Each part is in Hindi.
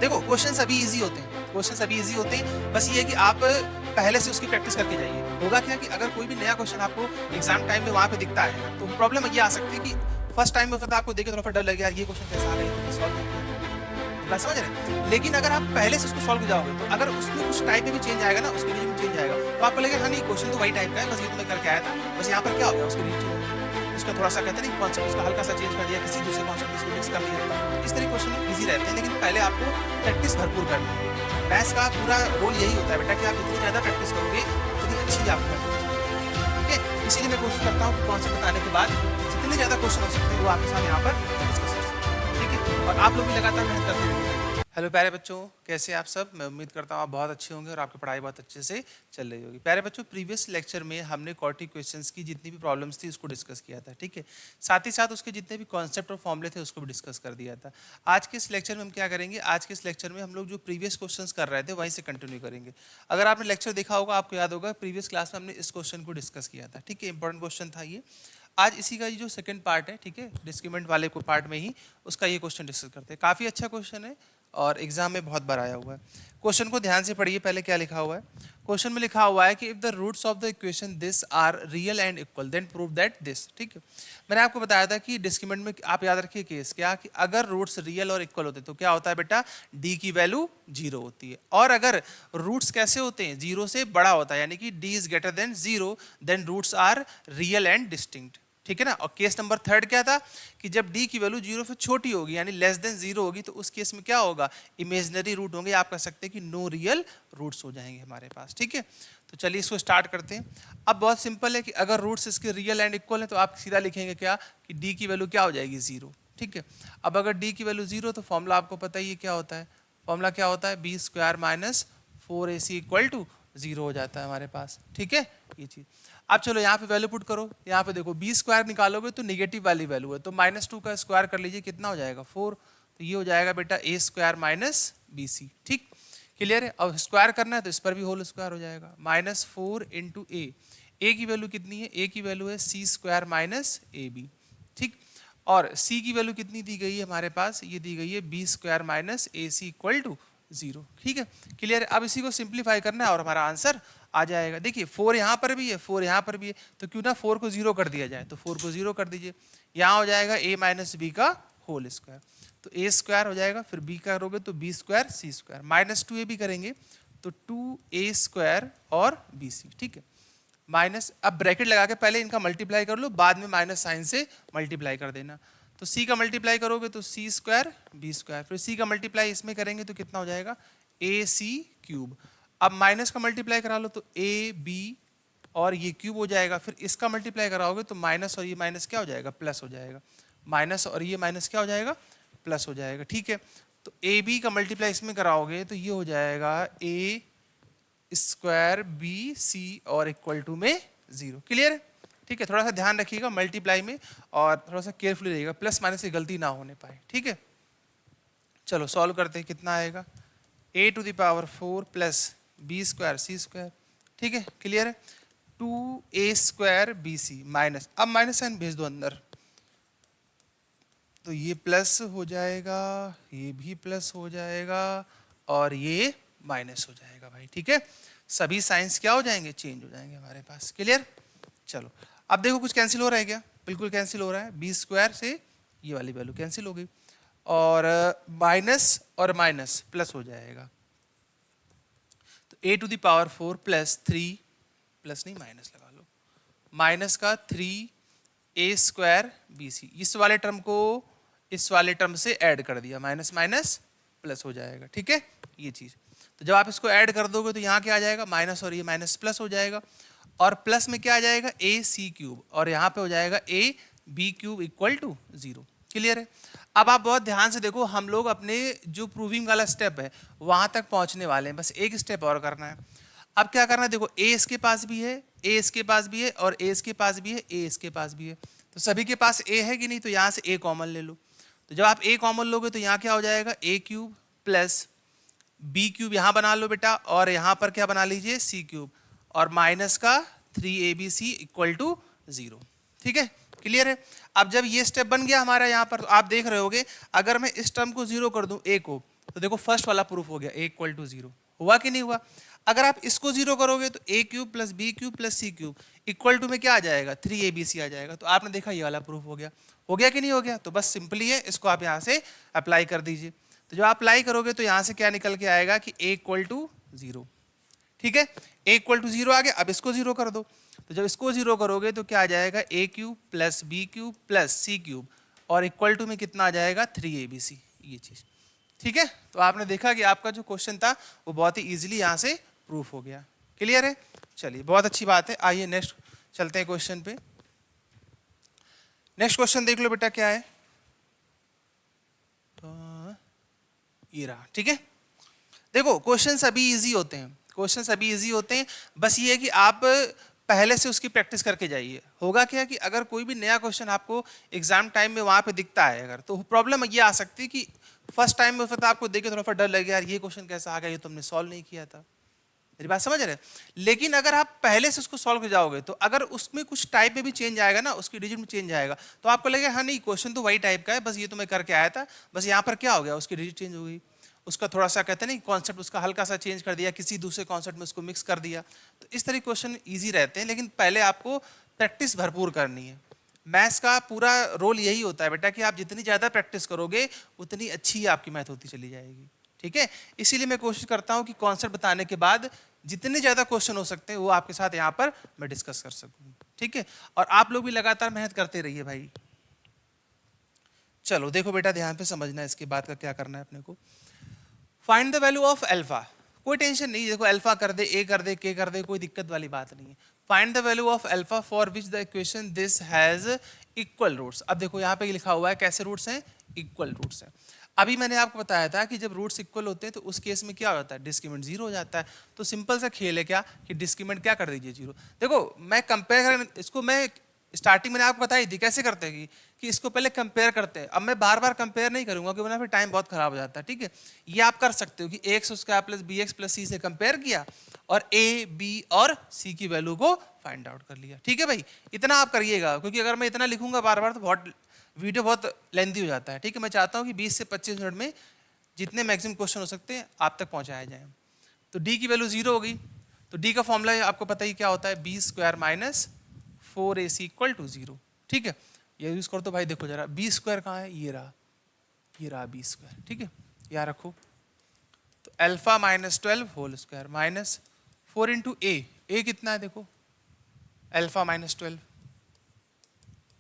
देखो क्वेश्चन सभी इजी होते हैं, क्वेश्चन सभी इजी होते हैं, बस ये है कि आप पहले से उसकी प्रैक्टिस करके जाइए। होगा क्या कि अगर कोई भी नया क्वेश्चन आपको एग्जाम टाइम में वहाँ पे दिखता है, तो प्रॉब्लम ये आ सकती है कि फर्स्ट टाइम में पता आपको देखे थोड़ा डर लगे, यार ये क्वेश्चन कैसा आ गया, तो सॉल्व नहीं किया। बात समझ रहे हैं? लेकिन अगर आप पहले से उसको सॉल्व जाओगे, तो अगर उसमें कुछ टाइप में भी चेंज आएगा ना, उसके लिए भी चेंज आएगा, तो आपको लगेगा हाँ नहीं क्वेश्चन तो वही टाइप का है, बस ये तो मैं करके आया था, बस यहाँ पर क्या हो गया उसके लिए चेंज, उसका थोड़ा सा कहते हैं कॉन्सेप्ट उसका हल्का सा चेंज कर दिया, किसी दूसरे कॉन्सेप्ट उसको मिक्स कर दिया। इस तरह क्वेश्चन ईजी रहते हैं, लेकिन पहले आपको प्रैक्टिस भरपूर करनी है। मैथ्स का पूरा रोल यही होता है बेटा कि आप जितनी ज़्यादा प्रैक्टिस करोगे उतनी अच्छी आपको ठीक है। इसीलिए मैं कोशिश करता हूँ कि कॉन्सेप्ट बताने के बाद जितने ज़्यादा क्वेश्चन हो सकते हैं वो आपके सामने यहाँ पर डिस्कस कर सकते हैं, ठीक है। और आप लोग भी लगातार मेहनत करते रहिए। हेलो प्यारे बच्चों, कैसे हैं आप सब? मैं उम्मीद करता हूँ आप बहुत अच्छे होंगे और आपकी पढ़ाई बहुत अच्छे से चल रही होगी। प्यारे बच्चों, प्रीवियस लेक्चर में हमने क्वाड्रेटिक क्वेश्चंस की जितनी भी प्रॉब्लम्स थी उसको डिस्कस किया था, ठीक है। साथ ही साथ उसके जितने भी कॉन्सेप्ट और फॉर्मूले थे उसको भी डिस्कस कर दिया था। आज के इस लेक्चर में हम क्या करेंगे? आज के इस लेक्चर में हम लोग जो प्रीवियस क्वेश्चंस कर रहे थे वहीं से कंटिन्यू करेंगे। अगर आपने लेक्चर देखा होगा, आपको याद होगा प्रीवियस क्लास में हमने इस क्वेश्चन को डिस्कस किया था, ठीक है। इंपॉर्टेंट क्वेश्चन था ये। आज इसी का ये जो सेकंड पार्ट है, ठीक है, डिस्क्रिमिनेंट वाले को पार्ट में ही उसका ये क्वेश्चन डिस्कस करते हैं। काफ़ी अच्छा क्वेश्चन है और एग्जाम में बहुत बार आया हुआ है। क्वेश्चन को ध्यान से पढ़िए, पहले क्या लिखा हुआ है। क्वेश्चन में लिखा हुआ है कि if the roots of the equation this are real and equal then prove that this, ठीक है। मैंने आपको बताया था कि डिस्क्रिमिनेंट में आप याद रखिए केस क्या कि अगर रूट्स रियल और इक्वल होते हैं तो क्या होता है बेटा, डी की वैल्यू 0 होती है। और अगर रूट्स कैसे होते हैं, 0 से बड़ा होता है, यानी कि D is greater than 0, then roots are real and distinct, ठीक है ना। और केस नंबर थर्ड क्या था कि जब डी की वैल्यू 0 से छोटी होगी यानी लेस देन 0 होगी, तो उस केस में क्या होगा, इमेजिनरी रूट होंगे, आप कह सकते हैं कि नो रियल रूट्स हो जाएंगे हमारे पास, ठीक है। तो चलिए इसको स्टार्ट करते हैं। अब बहुत सिंपल है कि अगर रूट्स इसके रियल एंड इक्वल है तो आप सीधा लिखेंगे क्या कि डी की वैल्यू क्या हो जाएगी, 0, ठीक है। अब अगर डी की वैल्यू 0 तो फॉर्मूला आपको पता ही है क्या होता है। फॉर्मूला क्या होता है, B square minus 4ac equal to 0 हो जाता है हमारे पास, ठीक है, ये चीज़। अब चलो यहाँ पे वैल्यू पुट करो, यहाँ पे देखो बी स्क्वायर निकालोगे तो निगेटिव वाली वैल्यू है, तो -2 का स्क्वायर कर लीजिए, कितना हो जाएगा 4, तो ये हो जाएगा बेटा ए स्क्वायर माइनस बी सी, ठीक, क्लियर है। अब स्क्वायर करना है तो इस पर भी होल स्क्वायर हो जाएगा, -4 इंटू ए की वैल्यू कितनी है, ए की वैल्यू है सी स्क्वायर माइनस ए बी, ठीक। और सी की वैल्यू कितनी दी गई है हमारे पास, ये दी गई है B square minus A C equal to 0, ठीक है, क्लियर है। अब इसी को सिंप्लीफाई करना है और हमारा आंसर आ जाएगा। देखिए 4 यहाँ पर भी है, 4 यहाँ पर भी है, तो क्यों ना 4 को 0 कर दिया जाए, तो 4 को 0 कर दीजिए। यहाँ हो जाएगा a माइनस बी का होल स्क्वायर, तो a स्क्वायर हो जाएगा, फिर b करोगे तो b square C square, -2a भी करेंगे तो 2a स्क्वायर और bc, ठीक है। माइनस, अब ब्रैकेट लगा के पहले इनका मल्टीप्लाई कर लो, बाद में माइनस साइन से मल्टीप्लाई कर देना। तो c का मल्टीप्लाई करोगे तो c स्क्वायर b स्क्वायर, फिर c का मल्टीप्लाई इसमें करेंगे तो कितना हो जाएगा, ac क्यूब। अब माइनस का मल्टीप्लाई करा लो तो ए बी और ये क्यूब हो जाएगा, फिर इसका मल्टीप्लाई कराओगे तो माइनस और ये माइनस क्या हो जाएगा, प्लस हो जाएगा, माइनस और ये माइनस क्या हो जाएगा, प्लस हो जाएगा, ठीक है। तो ए बी का मल्टीप्लाई इसमें कराओगे तो ये हो जाएगा ए स्क्वायर बी सी और इक्वल टू में 0, क्लियर है, ठीक है। थोड़ा सा ध्यान रखिएगा मल्टीप्लाई में और थोड़ा सा केयरफुली रहिएगा, प्लस माइनस की गलती ना होने पाए, ठीक है। चलो सॉल्व करते हैं, कितना आएगा, a to the power 4 plus B square C square, ठीक है, क्लियर है। 2a square B C minus, अब माइनस साइन भेज दो अंदर, तो ये प्लस हो जाएगा, ये भी प्लस हो जाएगा और ये माइनस हो जाएगा भाई, ठीक है। सभी साइंस क्या हो जाएंगे, चेंज हो जाएंगे हमारे पास, क्लियर। चलो अब देखो कुछ कैंसिल हो रहा है क्या, बिल्कुल कैंसिल हो रहा है, बी स्क्वायर से ये वाली वैल्यू कैंसिल हो गई और माइनस और माइनस प्लस हो जाएगा, तो a to the power 4 plus 3, plus नहीं माइनस लगा लो, माइनस का 3a स्क्वायर बी सी, इस वाले टर्म को इस वाले टर्म से ऐड कर दिया, माइनस माइनस प्लस हो जाएगा, ठीक है, ये चीज। तो जब आप इसको ऐड कर दोगे तो यहाँ क्या आ जाएगा, माइनस और ये माइनस प्लस हो जाएगा, और प्लस में क्या आ जाएगा, ए सी क्यूब, और यहाँ पे हो जाएगा A B cube equal to 0, clear है। अब आप बहुत ध्यान से देखो, हम लोग अपने जो प्रूविंग वाला स्टेप है वहां तक पहुंचने वाले हैं, बस एक स्टेप और करना है। अब क्या करना है, देखो ए इसके पास भी है, ए इसके पास भी है, और ए इसके पास भी है, ए इसके पास भी है, तो सभी के पास ए है कि नहीं, तो यहाँ से ए कॉमन ले लो। तो जब आप ए कॉमन लोगे तो यहाँ क्या हो जाएगा, ए क्यूब प्लस बी क्यूब यहाँ बना लो बेटा, और यहाँ पर क्या बना लीजिए, सी क्यूब, और माइनस का 3abc इक्वल टू 0, ठीक है, क्लियर है। अब जब ये स्टेप बन गया हमारा यहाँ पर, तो आप देख रहे होगे अगर मैं इस टर्म को 0 कर दूं, ए को, तो देखो फर्स्ट वाला प्रूफ हो गया, a इक्वल टू 0। हुआ कि नहीं हुआ? अगर आप इसको 0 करोगे तो a cube plus B cube plus C cube equal to में क्या आ जाएगा, 3abc आ जाएगा। तो आपने देखा ये वाला प्रूफ हो गया। हो गया कि नहीं हो गया? तो बस सिंपली है, इसको आप यहाँ से अप्लाई कर दीजिए। तो जब आप अप्लाई करोगे तो यहाँ से क्या निकल के आएगा कि a इक्वल टू 0। ठीक है, a इक्वल टू 0 आ गया। अब इसको 0 कर दो। तो जब इसको 0 करोगे तो क्या आ जाएगा, a cube plus B cube plus C cube और इक्वल टू में कितना आ जाएगा, 3abc, ये चीज। ठीक है, तो आपने देखा कि आपका जो क्वेश्चन था वो बहुत ही इजीली यहाँ से प्रूफ हो गया। क्लियर है? चलिए, बहुत अच्छी बात है। आइए नेक्स्ट चलते हैं क्वेश्चन पे। नेक्स्ट क्वेश्चन देख लो बेटा, क्या है? ये रहा। ठीक है, देखो क्वेश्चन अभी इजी होते हैं, क्वेश्चन अभी इजी होते हैं। बस ये है कि आप पहले से उसकी प्रैक्टिस करके जाइए। होगा क्या कि अगर कोई भी नया क्वेश्चन आपको एग्जाम टाइम में वहां पे दिखता है अगर, तो प्रॉब्लम ये आ सकती है कि फर्स्ट टाइम में तो आपको देख के थोड़ा सा डर लगे, यार ये क्वेश्चन कैसा आ गया, ये तो हमने सॉल्व नहीं किया था। मेरी बात समझ रहे हैं? लेकिन अगर आप पहले से उसको सॉल्व कर जाओगे तो अगर उसमें कुछ टाइप में भी चेंज आएगा ना, उसकी डिजिट में चेंज आएगा, तो आपको लगेगा हाँ नहीं क्वेश्चन तो वही टाइप का है, बस ये तो मैं करके आया था, बस यहाँ पर क्या हो गया, उसकी डिजिट चेंज हो गई, उसका थोड़ा सा कहते हैं नहीं कॉन्सेप्ट उसका हल्का सा चेंज कर दिया, किसी दूसरे कॉन्सेप्ट में उसको मिक्स कर दिया। तो इस तरह क्वेश्चन ईजी रहते हैं, लेकिन पहले आपको प्रैक्टिस भरपूर करनी है। मैथ्स का पूरा रोल यही होता है बेटा कि आप जितनी ज़्यादा प्रैक्टिस करोगे उतनी अच्छी आपकी मैथ होती चली जाएगी। ठीक है, इसीलिए मैं कोशिश करता हूँ कि कॉन्सेप्ट बताने के बाद जितने ज़्यादा क्वेश्चन हो सकते हैं वो आपके साथ यहाँ पर मैं डिस्कस कर सकूँ। ठीक है, और आप लोग भी लगातार मेहनत करते रहिए भाई। चलो देखो बेटा, ध्यान पे समझना है इसके बाद का क्या करना है अपने को। Find the value of alpha. कोई टेंशन नहीं, देखो अल्फा कर दे, ए कर दे, के कर दे, कोई दिक्कत वाली बात नहीं है। Find the value of alpha for which the equation this has equal roots. अब देखो यहाँ पे लिखा हुआ है कैसे रूट्स हैं, इक्वल रूट्स हैं। अभी मैंने आपको बताया था कि जब रूट्स इक्वल होते हैं तो उस केस में क्या होता है, डिस्क्रिमिनेंट 0 हो जाता है। तो सिंपल सा खेल है क्या कि डिस्क्रिमिनेंट क्या कर दीजिए, 0। देखो मैं कंपेयर इसको, मैं स्टार्टिंग मैंने आपको बताई थी कैसे करते हैं कि इसको पहले कंपेयर करते हैं। अब मैं बार बार कंपेयर नहीं करूंगा क्योंकि वरना फिर टाइम बहुत खराब हो जाता है। ठीक है, ये आप कर सकते हो कि X square plus B X plus C से कंपेयर किया और ए बी और सी की वैल्यू को फाइंड आउट कर लिया। ठीक है भाई, इतना आप करिएगा, क्योंकि अगर मैं इतना लिखूंगा बार बार तो बहुत वीडियो बहुत लेंथी हो जाता है। ठीक है, मैं चाहता हूँ कि 20 से 25 मिनट में जितने मैक्सिमम क्वेश्चन हो सकते हैं आप तक पहुँचाया जाए। तो डी की वैल्यू 0 हो गई, तो डी का फॉर्मूला आपको पता ही क्या होता है, B square minus 4ac equal to 0। ठीक है, ये यूज कर दो भाई। देखो जरा बी स्क्वायर कहाँ है, ये रहा बी स्क्वायर। ठीक है, यहाँ रखो। तो alpha minus 12 whole square minus 4 into A कितना है, देखो अल्फा माइनस 12।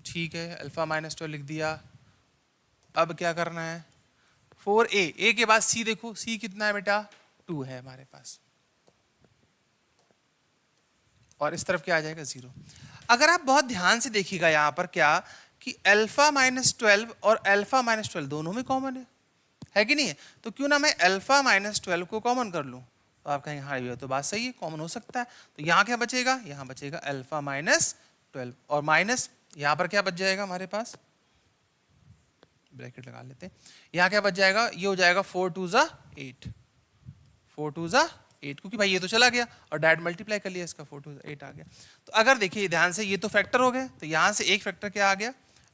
ठीक है, अल्फा माइनस 12 लिख दिया। अब क्या करना है, 4a के बाद c, देखो c कितना है बेटा, 2 है हमारे पास, और इस तरफ क्या आ जाएगा, 0। अगर आप बहुत ध्यान से देखिएगा यहाँ पर क्या कि अल्फा माइनस 12 और अल्फा माइनस 12 दोनों में कॉमन है कि नहीं है? तो क्यों ना मैं अल्फा माइनस 12 को कॉमन कर लूँ। तो आप कहेंगे हाँ ये तो बात सही है, कॉमन हो सकता है। तो यहाँ क्या बचेगा, यहाँ बचेगा अल्फा माइनस 12 और माइनस यहाँ पर क्या बच जाएगा हमारे पास, ब्रैकेट लगा लेते हैं। यहाँ क्या बच जाएगा, ये हो जाएगा 4 2 ज़ा 8, 4 2 ज़ा 8, क्योंकि भाई ये तो चला गया और डायरेक्ट मल्टीप्लाई कर लिया, इसका 4 2 ज़ा 8 आ गया। तो अगर देखिए ध्यान से, ये तो फैक्टर हो गए, तो यहाँ से एक फैक्टर क्या आ गया,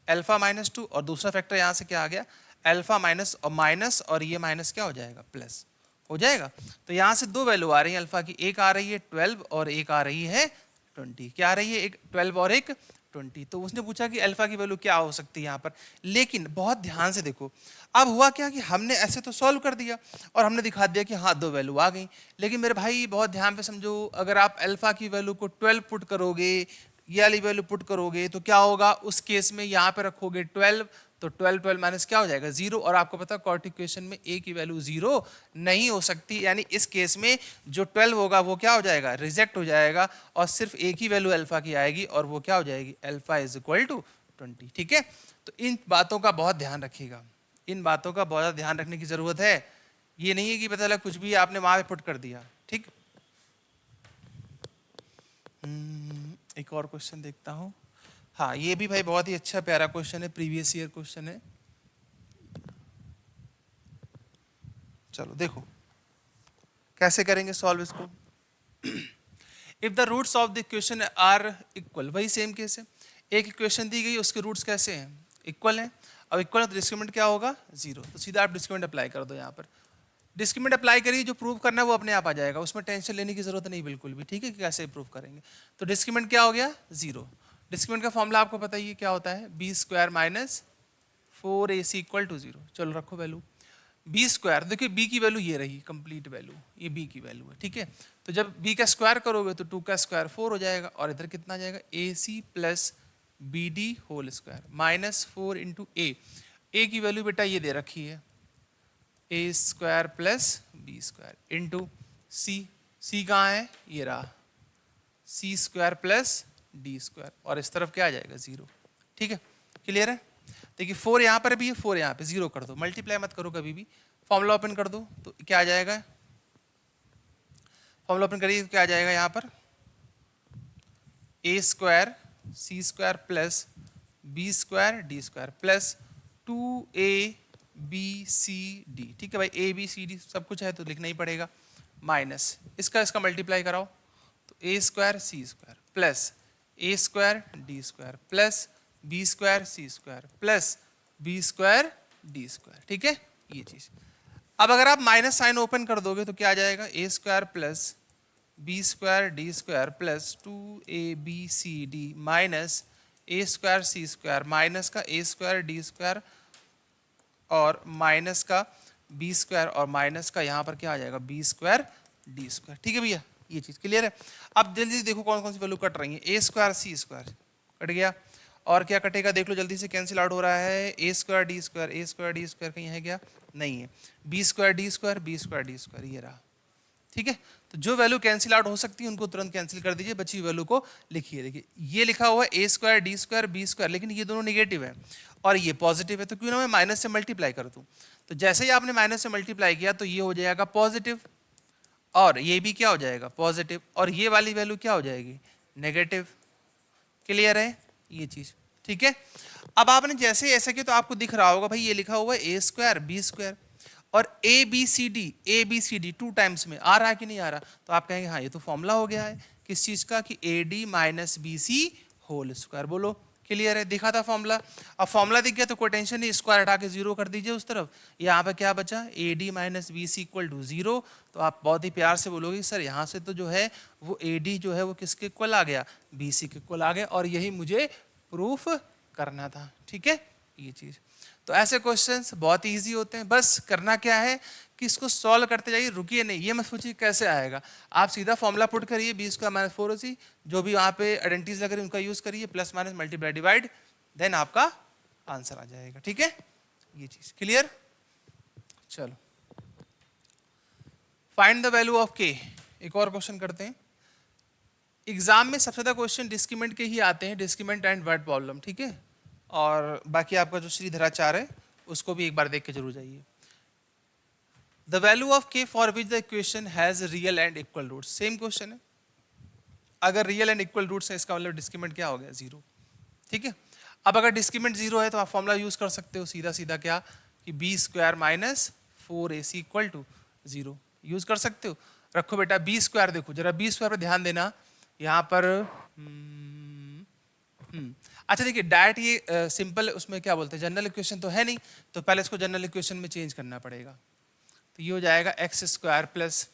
अल्फा माइनस 2, और दूसरा फैक्टर यहाँ से क्या आ गया, अल्फा माइनस और माइनस, और ये माइनस क्या हो जाएगा, प्लस हो जाएगा। तो यहाँ से दो वैल्यू आ रही है अल्फा की, एक आ रही है 12 और एक आ रही है 20। क्या आ रही है, एक 12 और एक 20। तो उसने पूछा कि अल्फा की वैल्यू क्या हो सकती है यहाँ पर। लेकिन बहुत ध्यान से देखो, अब हुआ क्या कि हमने ऐसे तो सॉल्व कर दिया और हमने दिखा दिया कि हाँ दो वैल्यू आ गई। लेकिन मेरे भाई बहुत ध्यान पे समझो, अगर आप अल्फा की वैल्यू को 12 पुट करोगे, ये वाली वैल्यू पुट करोगे, तो क्या होगा, उस केस में यहाँ पे रखोगे 12, तो 12 12 माइनस क्या हो जाएगा, 0। और आपको पता है क्वाड्रेटिक इक्वेशन में a की वैल्यू 0 नहीं हो सकती, यानी इस केस में जो 12 होगा वो क्या हो जाएगा, रिजेक्ट हो जाएगा, और सिर्फ एक ही वैल्यू अल्फा की आएगी, और वो क्या हो जाएगी, अल्फा इज इक्वल टू 20। ठीक है, तो इन बातों का बहुत ध्यान रखिएगा, इन बातों का बहुत ध्यान रखने की जरूरत है। ये नहीं है कि पता लगा कुछ भी आपने वहां पे पुट कर दिया। ठीक, एक और क्वेश्चन देखता हूं। हाँ, ये भी भाई बहुत ही अच्छा प्यारा क्वेश्चन है, प्रीवियस ईयर क्वेश्चन है। चलो देखो कैसे करेंगे सॉल्व इसको। If the roots of the equation are equal, वही सेम केस है, एक इक्वेशन दी गई, उसके रूट्स कैसे हैं, इक्वल हैं। अब इक्वल है तो डिस्क्रिमिनेंट क्या होगा, 0। तो सीधा आप डिस्क्रिमिनेंट अप्लाई कर दो यहाँ पर। डिस्क्रिमिनेंट अप्लाई करिए, जो प्रूव करना है वो अपने आप आ जाएगा, उसमें टेंशन लेने की जरूरत नहीं बिल्कुल भी, ठीक है कि कैसे प्रूव करेंगे। तो डिस्क्रिमिनेंट क्या हो गया, 0। डिस्क्रिमिनेंट का फॉर्मूला आपको पता ही है क्या होता है, B square minus 4ac equal to 0। चलो रखो वैल्यू बी स्क्वायर, देखिए बी की वैल्यू ये रही कंप्लीट वैल्यू, ये बी की वैल्यू है, ठीक है। तो जब बी का स्क्वायर करोगे तो 2 का स्क्वायर 4 हो जाएगा, और इधर कितना आ जाएगा, A C plus B D whole square minus 4 into A की वैल्यू बेटा ये दे रखी है, A square plus B square into C कहाँ है, ये रहा, C square plus D square, और इस तरफ क्या आ जाएगा 0, ठीक है, क्लियर है। देखिए 4 यहाँ पर भी है, 4 यहाँ पे, 0 कर दो, मल्टीप्लाई मत करो कभी भी, फॉर्मूला ओपन कर दो तो क्या आ जाएगा, फॉर्मूला ओपन करिए क्या आ जाएगा यहाँ पर, A square C square plus B square D square plus 2ab ठीक है भाई, ए बी सी डी सब कुछ है तो लिखना ही पड़ेगा, माइनस इसका मल्टीप्लाई कराओ तो A square C square plus A square D square plus B square C square plus B square D square, ठीक है ये चीज। अब अगर आप माइनस साइन ओपन कर दोगे तो क्या आ जाएगा, A square plus B square D square plus 2abcd minus A square C square minus का ए स्क्वायर डी स्क्वायर और माइनस का बी स्क्वायर और माइनस का यहाँ पर क्या आ जाएगा, बी स्क्वायर डी स्क्वायर, ठीक है भैया ये चीज क्लियर है। अब जल्दी देखो कौन कौन सी वैल्यू कट रही है, A square C square cut गया, और क्या कटेगा देख लो जल्दी से, कैंसिल आउट हो रहा है, ए स्क्वायर डी स्क्वायर कहीं है क्या, नहीं है, बी स्क्वायर डी स्क्वायर ये रहा, ठीक है। तो जो वैल्यू कैंसिल आउट हो सकती है उनको तुरंत कैंसिल कर दीजिए, बची वैल्यू को लिखिए। देखिए ये लिखा हुआ है A square D square B square, लेकिन ये दोनों निगेटिव है और ये पॉजिटिव है, तो क्यों ना मैं माइनस से मल्टीप्लाई कर दूं। तो जैसे ही आपने माइनस से मल्टीप्लाई किया तो ये हो जाएगा पॉजिटिव, और ये भी क्या हो जाएगा पॉजिटिव, और ये वाली वैल्यू क्या हो जाएगी नेगेटिव, क्लियर है ये चीज, ठीक है। अब आपने जैसे ऐसे किया तो आपको दिख रहा होगा भाई ये लिखा हुआ है ए स्क्वायर बी स्क्वायर और A B C D 2 times में आ रहा है कि नहीं आ रहा, तो आप कहेंगे हाँ ये तो फॉर्मूला हो गया है किस चीज का, कि A D minus B C whole square, बोलो क्लियर है, दिखा था फॉर्मूला। अब फॉर्मूला दिख गया तो कोई टेंशन नहीं, स्क्वायर हटा के 0 कर दीजिए उस तरफ, यहाँ पे क्या बचा A D minus B C equal to 0, तो आप बहुत ही प्यार से बोलोगे सर यहाँ से तो जो है वो ए डी जो है वो किसके इक्वल आ गया, बी सी के इक्वल आ गया, और यही मुझे प्रूफ करना था, ठीक है ये चीज। तो ऐसे क्वेश्चंस बहुत ही ईजी होते हैं, बस करना क्या है कि इसको सॉल्व करते जाइए, रुकिए नहीं, ये मत सोचिए कैसे आएगा, आप सीधा फॉर्मूला पुट करिए, बी स्क्वायर माइनस 4ac जो भी वहाँ पे आइडेंटिटीज लग रही है उनका यूज करिए, plus minus multiply divide, then आपका आंसर आ जाएगा, ठीक है ये चीज क्लियर। चलो फाइंड द वैल्यू ऑफ के, एक और क्वेश्चन करते हैं। एग्जाम में सबसे ज्यादा क्वेश्चन डिस्क्रिमिनेंट के ही आते हैं, डिस्क्रिमिनेंट एंड वर्ड प्रॉब्लम, ठीक है, और बाकी आपका जो श्रीधराचार्य है उसको भी एक बार देख के जरूर जाइए। The value of K for which the equation has real and equal roots, same question है, अगर रियल एंड इक्वल रूट्स है इसका मतलब डिस्क्रिमिनेंट क्या हो गया 0, ठीक है। अब अगर डिस्क्रिमिनेंट 0 है तो आप फॉर्मूला यूज कर सकते हो सीधा सीधा क्या, कि B square minus 4ac equal to 0 use कर सकते हो। रखो बेटा बी स्क्वायर, देखो जरा बी स्क्वायर पर ध्यान देना, यहाँ पर अच्छा देखिए डायरेक्ट ये सिंपल उसमें क्या बोलते हैं जनरल इक्वेशन तो है नहीं, तो पहले इसको जनरल इक्वेशन में चेंज करना पड़ेगा, तो ये हो जाएगा एक्स स्क्वायर प्लस,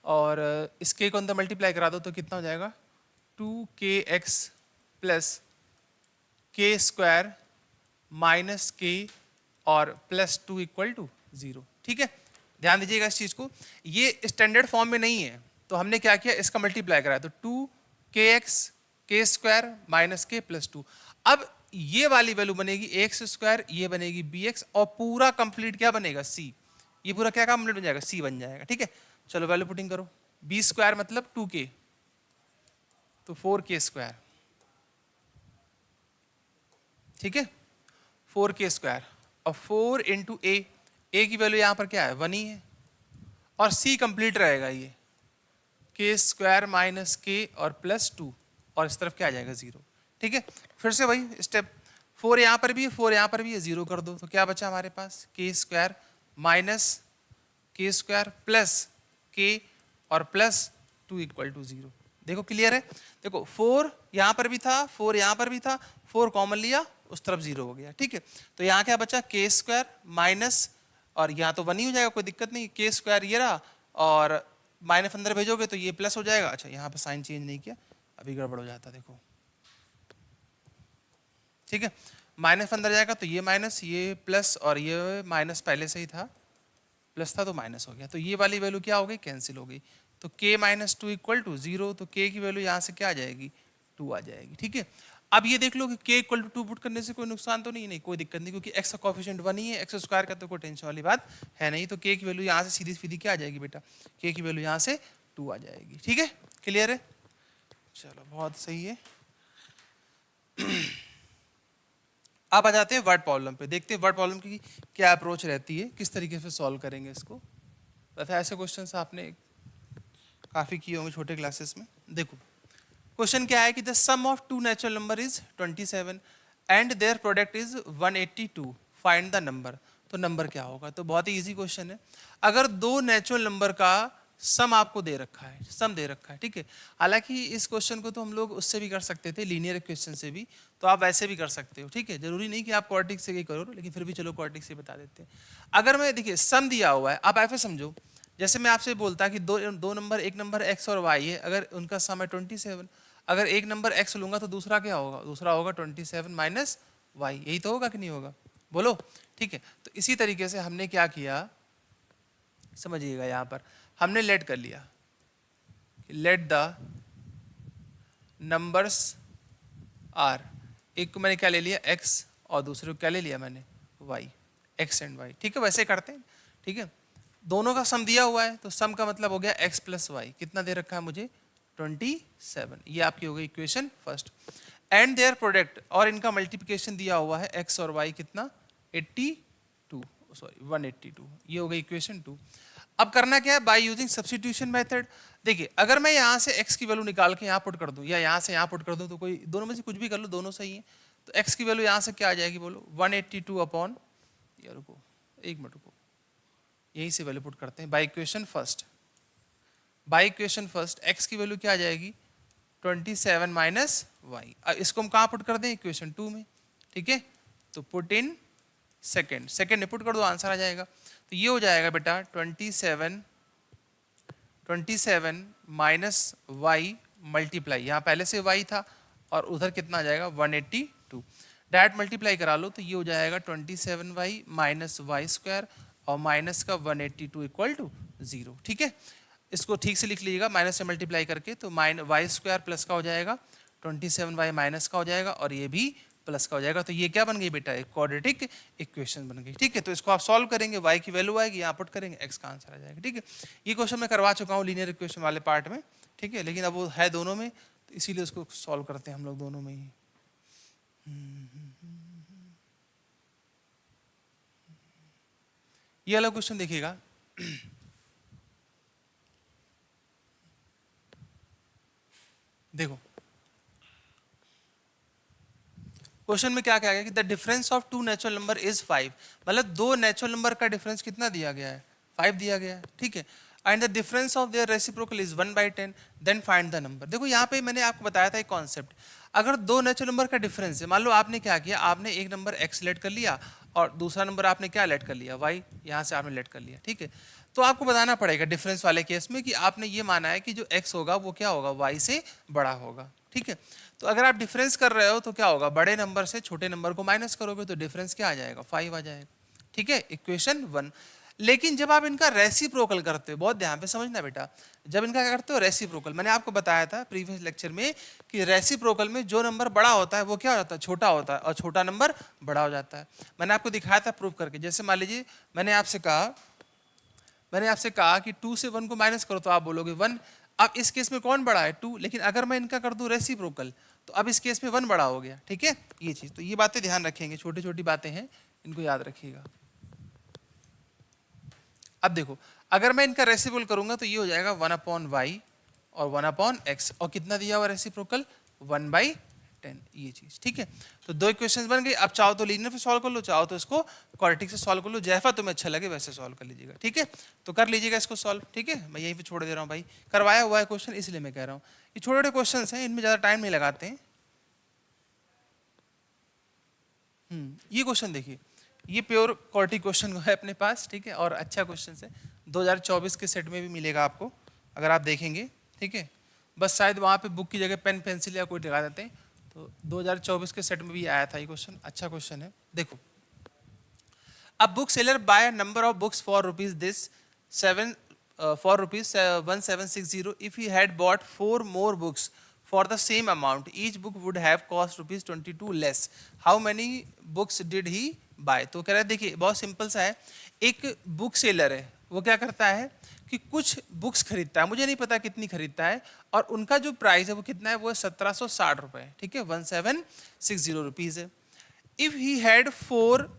और इसके को अंदर मल्टीप्लाई करा दो तो कितना हो जाएगा 2kx प्लस के स्क्वायर माइनस के और प्लस 2 इक्वल टू 0, ठीक है। ध्यान दीजिएगा इस चीज को, ये स्टैंडर्ड फॉर्म में नहीं है, तो हमने क्या किया इसका मल्टीप्लाई कराया, तो 2kx के स्क्वायर माइनस के प्लस 2, अब ये वाली वैल्यू बनेगी एक्स स्क्वायर, ये बनेगी बी एक्स, और पूरा कंप्लीट क्या बनेगा सी, ये पूरा क्या कंप्लीट बन जाएगा सी बन जाएगा, ठीक है। चलो वैल्यू पुटिंग करो, बी स्क्वायर मतलब 2k, तो 4k स्क्वायर, ठीक है 4k स्क्वायर, और 4 इंटू ए की वैल्यू यहाँ पर क्या है 1 ही है, और सी कंप्लीट रहेगा ये के स्क्वायर माइनस के और प्लस 2, और इस तरफ क्या आ जाएगा 0, ठीक है। फिर से वही स्टेप, 4 यहाँ पर भी है 4 यहाँ पर भी है, 0 कर दो, तो क्या बचा हमारे पास के स्क्वायर माइनस के स्क्वायर प्लस के और प्लस 2 इक्वल टू 0, देखो क्लियर है। देखो 4 यहाँ पर भी था 4 यहाँ पर भी था, 4 कॉमन लिया उस तरफ 0 हो गया, ठीक है। तो यहाँ क्या बचा के स्क्वायर माइनस और यहाँ तो 1 ही हो जाएगा, कोई दिक्कत नहीं, के स्क्वायर ये रहा और माइनस अंदर भेजोगे तो ये प्लस हो जाएगा। अच्छा यहाँ पे साइन चेंज नहीं किया, अभी गड़बड़ हो जाता देखो, ठीक है, माइनस अंदर जाएगा तो ये माइनस, ये प्लस और ये माइनस पहले से ही था, प्लस था तो माइनस हो गया, तो ये वाली वैल्यू क्या हो गई, कैंसिल हो गई। तो k minus two equal to 0, तो k की वैल्यू यहाँ से क्या आ जाएगी, 2 आ जाएगी, ठीक है। अब ये देख लो कि k इक्वल टू 2 पुट करने से कोई नुकसान तो नहीं, कोई दिक्कत नहीं, क्योंकि x का कोएफिशिएंट 1 ही है, x स्क्वायर का तो कोई टेंशन वाली बात है नहीं। तो k की वैल्यू यहाँ से सीधी सीधी क्या आ जाएगी बेटा, k की वैल्यू यहाँ से 2 आ जाएगी, ठीक है, क्लियर है, चलो बहुत सही है। अब आ जाते हैं वर्ड प्रॉब्लम पे, देखते हैं वर्ड प्रॉब्लम की क्या अप्रोच रहती है, किस तरीके से सॉल्व करेंगे इसको। तथा ऐसे क्वेश्चंस आपने काफ़ी किए होंगे छोटे क्लासेस में। देखो क्वेश्चन क्या है कि the sum of two natural number is 27 and their product is 182, find the number. तो नंबर क्या होगा, तो बहुत ही इजी क्वेश्चन है। अगर दो नेचुरल नंबर का सम आपको दे रखा है, सम दे रखा है, ठीक है, हालांकि इस क्वेश्चन को तो हम लोग उससे भी कर सकते थे, लीनियर इक्वेशन से भी, तो आप वैसे भी कर सकते हो, ठीक है, जरूरी नहीं कि आप क्वाड्रेटिक से ही करो, लेकिन फिर भी चलो क्वाड्रेटिक से बता देते हैं। अगर मैं देखिए सम दिया हुआ है, आप ऐसे समझो जैसे मैं आपसे बोलता कि दो नंबर, एक नंबर x और y है, अगर उनका सम है 27, अगर एक नंबर x लूंगा तो दूसरा क्या होगा, दूसरा होगा 27 माइनस y, यही तो होगा कि नहीं होगा, बोलो, ठीक है। तो इसी तरीके से हमने क्या किया, समझिएगा, यहाँ पर हमने लेट कर लिया, लेट द नंबर्स आर, एक को मैंने क्या ले लिया x और दूसरे को क्या ले लिया मैंने y, x एंड y, ठीक है, वैसे करते हैं, ठीक है। दोनों का सम दिया हुआ है तो सम का मतलब हो गया x प्लस वाई, कितना दे रखा है मुझे 27, ये आपकी हो गई equation first. And their product, और इनका मल्टीप्लिकेशन दिया हुआ है x और y कितना 82, सॉरी 182, ये हो गई इक्वेशन 2। अब करना क्या है, बाय यूजिंग सब्स्टिट्यूशन मेथड। देखिए अगर मैं यहाँ से x की वैल्यू निकाल के यहाँ पुट कर दूँ या यहाँ से यहाँ पुट कर दूँ, तो कोई दोनों में से कुछ भी कर लो, दोनों सही है। तो x की वैल्यू यहाँ से क्या आ जाएगी बोलो 182 अपॉन, या रुको एक मिनट रुको, यही से वैल्यू पुट करते हैं by equation first, by equation first x की वैल्यू क्या आ जाएगी 27 माइनस वाई, इसको हम कहाँ पुट कर दें, इक्वेशन 2 में, ठीक है। तो पुट इन सेकेंड, सेकेंड में पुट कर दो, आंसर आ जाएगा। तो ये हो जाएगा बेटा 27 माइनस वाई मल्टीप्लाई, यहाँ पहले से y था और उधर कितना आ जाएगा 182, डायरेक्ट मल्टीप्लाई करा लो तो ये हो जाएगा 27y माइनस वाई स्क्वायर और माइनस का 182 इक्वल टू 0, ठीक है। इसको ठीक से लिख लीजिएगा, माइनस से मल्टीप्लाई करके, तो वाई स्क्वायर प्लस का हो जाएगा 27y माइनस का हो जाएगा और ये भी प्लस का हो जाएगा। तो ये क्या बन गई बेटा, एक क्वाड्रेटिक इक्वेशन बन गई, ठीक है। तो इसको आप सॉल्व करेंगे, y की वैल्यू आएगी, यहाँ पुट करेंगे, x का आंसर आ जाएगा, ठीक है। ये क्वेश्चन मैं करवा चुका हूँ लीनियर इक्वेशन वाले पार्ट में, ठीक है, लेकिन अब वो है दोनों में, तो इसीलिए उसको सॉल्व करते हैं हम लोग दोनों में ही। ये वाला क्वेश्चन देखिएगा, देखो क्वेश्चन में क्या कहा गया कि the difference of two natural number is 5, मतलब दो नेचुरल नंबर का डिफरेंस कितना दिया गया है 5 दिया गया है, ठीक है। And the difference of their reciprocal is 1/10, then find the number. देखो यहाँ पे मैंने आपको बताया था एक कॉन्सेप्ट, अगर दो नेचुरल नंबर का डिफरेंस है, मान लो आपने क्या किया, आपने एक नंबर x लेट कर लिया और दूसरा नंबर आपने क्या लेट कर लिया y, यहाँ से आपने लेट कर लिया, ठीक है। तो आपको बताना पड़ेगा डिफरेंस वाले केस में कि आपने ये माना है कि जो x होगा वो क्या होगा y से बड़ा होगा, ठीक है। तो अगर आप डिफरेंस कर रहे हो तो क्या होगा, बड़े नंबर से छोटे नंबर को माइनस करोगे तो डिफरेंस क्या आ जाएगा 5 आ जाएगा, ठीक है, इक्वेशन 1। लेकिन जब आप इनका रेसिप्रोकल करते हो, बहुत ध्यान पे समझना बेटा, जब इनका क्या करते हो रेसिप्रोकल, मैंने आपको बताया था प्रीवियस लेक्चर में कि रेसिप्रोकल में जो नंबर बड़ा होता है वो क्या हो जाता है, छोटा होता है, और छोटा नंबर बड़ा हो जाता है। मैंने आपको दिखाया था प्रूफ करके, जैसे मान लीजिए मैंने आपसे कहा कि 2 से 1 को माइनस करो तो आप बोलोगे 1, अब इस केस में कौन बड़ा है 2, लेकिन अगर मैं इनका कर दूं रेसिप्रोकल तो अब इस केस में 1 बड़ा हो गया, ठीक है, ये चीज। तो ये बातें ध्यान रखेंगे, छोटी छोटी बातें हैं, इनको याद रखिएगा। अब देखो अगर मैं इनका रेसिप्रोकल करूंगा तो ये हो जाएगा 1/y और 1/x, और कितना दिया हुआ रेसिप्रोकल 1/10, ये चीज, ठीक है। तो दो इक्वेशंस बन गई। अब चाहो तो लीनियर पे सॉल्व कर लो, चाहो तो इसको क्वाड्रेटिक से सॉल्व कर लो, जैसा तुम्हें अच्छा लगे वैसे सॉल्व कर लीजिएगा, ठीक है। तो कर लीजिएगा इसको सॉल्व, ठीक है, मैं यहीं पे छोड़ दे रहा हूँ भाई, करवाया हुआ है क्वेश्चन इसलिए मैं कह रहा हूँ, ये छोटे छोटे क्वेश्चन हैं, इनमें ज्यादा टाइम नहीं लगाते हैं। ये क्वेश्चन देखिए, ये प्योर क्वालिटी क्वेश्चन है अपने पास, ठीक है, और अच्छा क्वेश्चन है, 2024 के सेट में भी मिलेगा आपको अगर आप देखेंगे, ठीक है। बस शायद वहाँ पे बुक की जगह पेन पेंसिल या कोई लगा देते हैं, तो 2024 के सेट में भी आया था ये क्वेश्चन, अच्छा क्वेश्चन है। देखो, a bookseller buy a number of books for rupees this 7 for rupees 1760. If he had bought 4 more books for the same amount, each book would have cost rupees 22 less. How many books did he buy? तो कह रहा है, देखिए बहुत सिंपल सा है, एक बुक सेलर है, वो क्या करता है कि कुछ बुक्स खरीदता है, मुझे नहीं पता कितनी खरीदता है, और उनका जो प्राइस है वो कितना है, वो है 1760 रुपये, ठीक है, 1760 रुपीज़ है। If he had four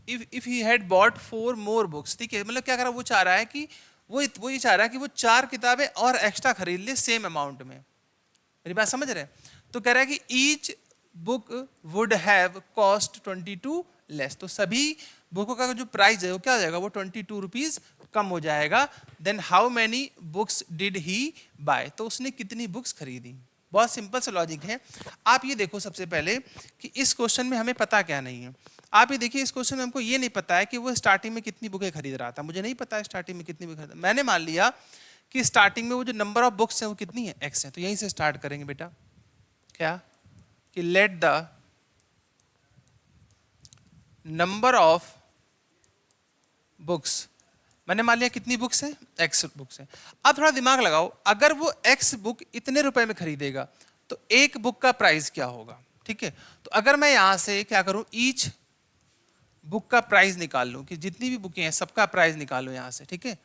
if he had bought 4 more books, ठीक है, मतलब क्या कर रहा है, वो चाह रहा है कि वो ये चाह रहा है कि वो 4 किताबें और एक्स्ट्रा खरीद ले सेम अमाउंट में। मेरी बात समझ रहे हैं? तो कह रहा है कि each book would have cost 22 less, तो सभी बुकों का जो प्राइस है वो क्या हो जाएगा, वो 22 रुपीज कम हो जाएगा। Then how many books did he buy, तो उसने कितनी बुक्स खरीदी। बहुत सिंपल सा लॉजिक है। आप ये देखो सबसे पहले कि इस क्वेश्चन में हमें पता क्या नहीं है। आप ये देखिए, इस क्वेश्चन में हमको ये नहीं पता है कि वो स्टार्टिंग में कितनी बुकें खरीद रहा था, मुझे नहीं पता है स्टार्टिंग में कितनी बुक खरीदा। मैंने मान लिया कि स्टार्टिंग में वो जो नंबर ऑफ बुक्स है वो कितनी है, एक्स है, तो यहीं से स्टार्ट करेंगे बेटा, क्या कि let the number of books, मैंने मान लिया कितनी बुक्स है, एक्स बुक्स है। अब थोड़ा दिमाग लगाओ, अगर वो एक्स बुक इतने रुपए में खरीदेगा तो एक बुक का प्राइस क्या होगा, ठीक है। तो अगर मैं यहां से क्या करूं, ईच बुक का प्राइस निकाल लूं, कि जितनी भी बुकें हैं सबका प्राइस निकालो यहां से, ठीक है।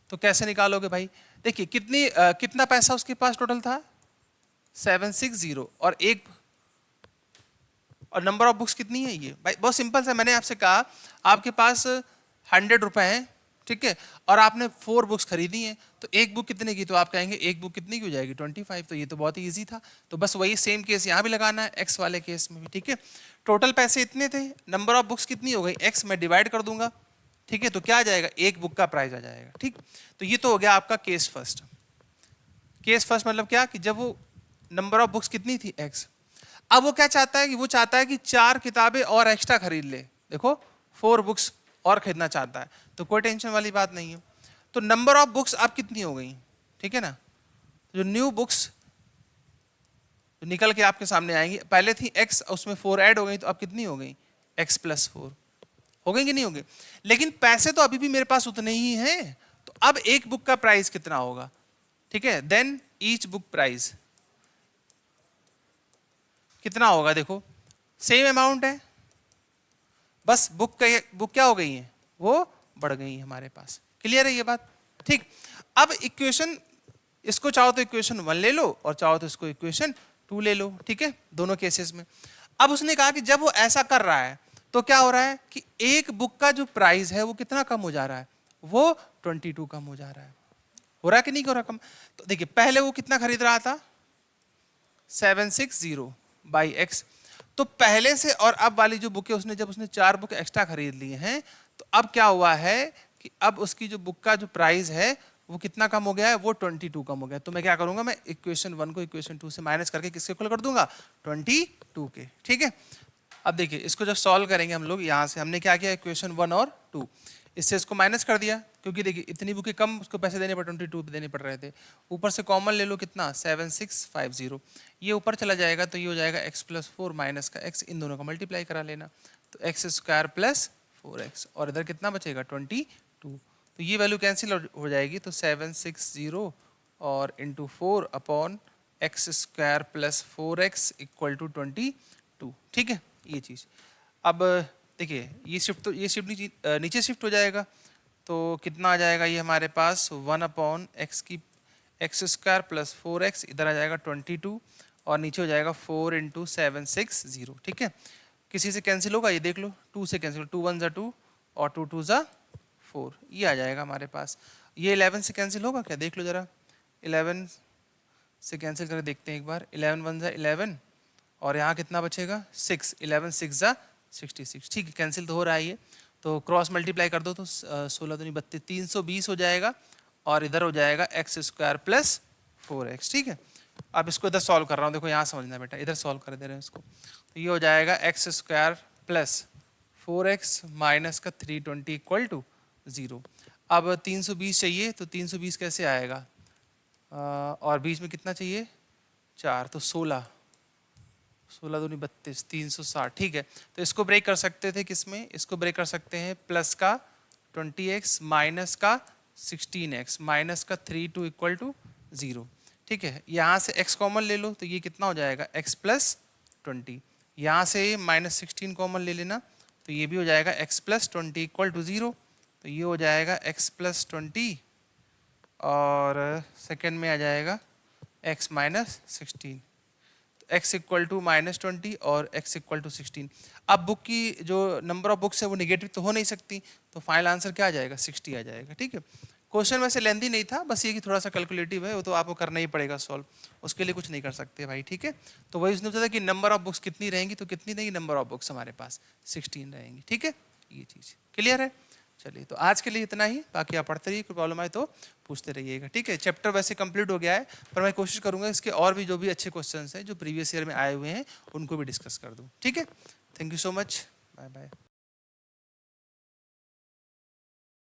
तो कैसे निकालोगे भाई, देखिए कितना पैसा उसके पास टोटल था 760, और नंबर ऑफ बुक्स कितनी है ये भाई, बहुत सिंपल सा, मैंने आपसे कहा आपके पास 100 रुपए हैं, ठीक है, और आपने 4 बुक्स खरीदी हैं, तो एक बुक कितने की, तो आप कहेंगे एक बुक कितनी की हो जाएगी 25, तो ये तो बहुत ही ईजी था। तो बस वही सेम केस यहाँ भी लगाना है, एक्स वाले केस में भी, ठीक है। टोटल पैसे इतने थे, नंबर ऑफ बुक्स कितनी हो गई, एक्स में डिवाइड कर दूंगा, ठीक है, तो क्या आ जाएगा, एक बुक का प्राइस आ जाएगा, ठीक। तो ये तो हो गया आपका केस फर्स्ट। केस फर्स्ट मतलब क्या, कि जब वो नंबर ऑफ बुक्स कितनी थी, एक्स। अब वो क्या चाहता है, कि वो चाहता है कि 4 किताबें और एक्स्ट्रा खरीद ले, देखो 4 बुक्स और खरीदना चाहता है, तो कोई टेंशन वाली बात नहीं है। तो नंबर ऑफ बुक्स अब कितनी हो गई, ठीक है ना, जो न्यू बुक्स तो निकल के आपके सामने आएंगी, पहले थी एक्स, उसमें 4 ऐड हो गई, तो अब कितनी हो गई, एक्स प्लस 4 हो गई कि नहीं हो गई। लेकिन पैसे तो अभी भी मेरे पास उतने ही हैं, तो अब एक बुक का प्राइस कितना होगा, ठीक है। देन ईच बुक प्राइस कितना होगा, देखो सेम अमाउंट है, बस बुक क्या हो गई है, वो बढ़ गई है हमारे पास। क्लियर है ये बात, ठीक। अब इक्वेशन, इसको चाहो तो इक्वेशन 1 ले लो और चाहो तो इसको इक्वेशन 2 ले लो, ठीक है, दोनों केसेस में। अब उसने कहा कि जब वो ऐसा कर रहा है तो क्या हो रहा है कि एक बुक का जो प्राइस है वो कितना कम हो जा रहा है, वो 22 कम हो जा रहा है। हो रहा है कि नहीं हो रहा कम। तो देखिए पहले वो कितना खरीद रहा था 760 बाई एक्स, तो पहले से और अब वाली जो बुक है उसने जब उसने 4 बुक एक्स्ट्रा खरीद लिए हैं, तो अब क्या हुआ है कि अब उसकी जो बुक का जो प्राइस है वो कितना कम हो गया है, वो 22 कम हो गया। तो मैं क्या करूंगा, मैं इक्वेशन 1 को इक्वेशन 2 से माइनस करके किसके इक्वल कर दूंगा, 22 के, ठीक है। अब देखिए इसको जब सॉल्व करेंगे हम लोग, यहाँ से हमने क्या किया, इक्वेशन 1 और 2, इससे इसको माइनस कर दिया, क्योंकि देखिए इतनी बुकें कम उसको पैसे देने पड़ 22 देने पड़ रहे थे। ऊपर से कॉमन ले लो, कितना 7650, ये ऊपर चला जाएगा तो ये हो जाएगा x प्लस 4 माइनस का x, इन दोनों का मल्टीप्लाई करा लेना, तो एक्स स्क्वायर प्लस 4x, और इधर कितना बचेगा 22, तो ये वैल्यू कैंसिल हो जाएगी, तो 760 और into 4 upon x square plus 4x equal to 22, ठीक है ये चीज़। अब देखिए ये शिफ्ट नीचे शिफ्ट हो जाएगा, तो कितना आ जाएगा ये हमारे पास 1 अपॉन एक्स की एक्स स्क्वायर प्लस 4x, इधर आ जाएगा 22 और नीचे हो जाएगा 4 इंटू 760, ठीक है। किसी से कैंसिल होगा, ये देख लो 2 से कैंसिल, 2 1 ज़ा 2 और 2 2 ज़ा 4, ये आ जाएगा हमारे पास। ये 11 से कैंसिल होगा क्या, देख लो ज़रा, 11 से कैंसिल करके देखते हैं एक बार, 11 1 ज़ा 11 और यहाँ कितना बचेगा 6, 11 6 ज़ा 66, ठीक है कैंसिल तो हो रहा है ये, तो क्रॉस मल्टीप्लाई कर दो तो 16 दूनी 32, 320 हो जाएगा, और इधर हो जाएगा एक्स स्क्वायर प्लस 4x, ठीक है। अब इसको इधर सॉल्व कर रहा हूँ, देखो यहाँ समझना बेटा, इधर सॉल्व कर दे रहे हैं इसको, तो ये हो जाएगा x square plus 4x minus का 320 इक्वल टू 0। अब 320 चाहिए तो 320 कैसे आएगा, और बीच में कितना चाहिए 4, तो 16 दूनी 32, 360। ठीक है, तो इसको ब्रेक कर सकते थे किसमें, इसको ब्रेक कर सकते हैं प्लस का 20x माइनस का 16x माइनस का 32 इक्वल टू 0। ठीक है, यहाँ से x कॉमन ले लो तो ये कितना हो जाएगा x प्लस 20। यहाँ से माइनस 16 कॉमन ले लेना तो ये भी हो जाएगा x प्लस 20 इक्वल टू 0। तो ये हो जाएगा x प्लस 20 और सेकेंड में आ जाएगा x minus 16। x equal to minus 20 और x इक्वल टू 16। अब बुक की जो नंबर ऑफ बुक्स है वो नेगेटिव तो हो नहीं सकती, तो फाइनल आंसर क्या आ जाएगा 60 आ जाएगा। ठीक है, क्वेश्चन वैसे लेंदी नहीं था, बस ये कि थोड़ा सा कैलकुलेटिव है, वो तो आपको करना ही पड़ेगा सॉल्व, उसके लिए कुछ नहीं कर सकते भाई। ठीक है, तो वही उसने बताया कि नंबर ऑफ बुक्स कितनी रहेंगी, तो कितनी रहेंगी नंबर ऑफ बुक्स हमारे पास 16 रहेंगी। ठीक है, ये चीज़ क्लियर है। चलिए, तो आज के लिए इतना ही, बाकी आप पढ़ते रहिए, कोई प्रॉब्लम आए तो पूछते रहिएगा। ठीक है, चैप्टर वैसे कंप्लीट हो गया है, पर मैं कोशिश करूंगा इसके और भी जो भी अच्छे क्वेश्चंस हैं जो प्रीवियस ईयर में आए हुए हैं उनको भी डिस्कस कर दूं। ठीक है, thank you so much, bye bye.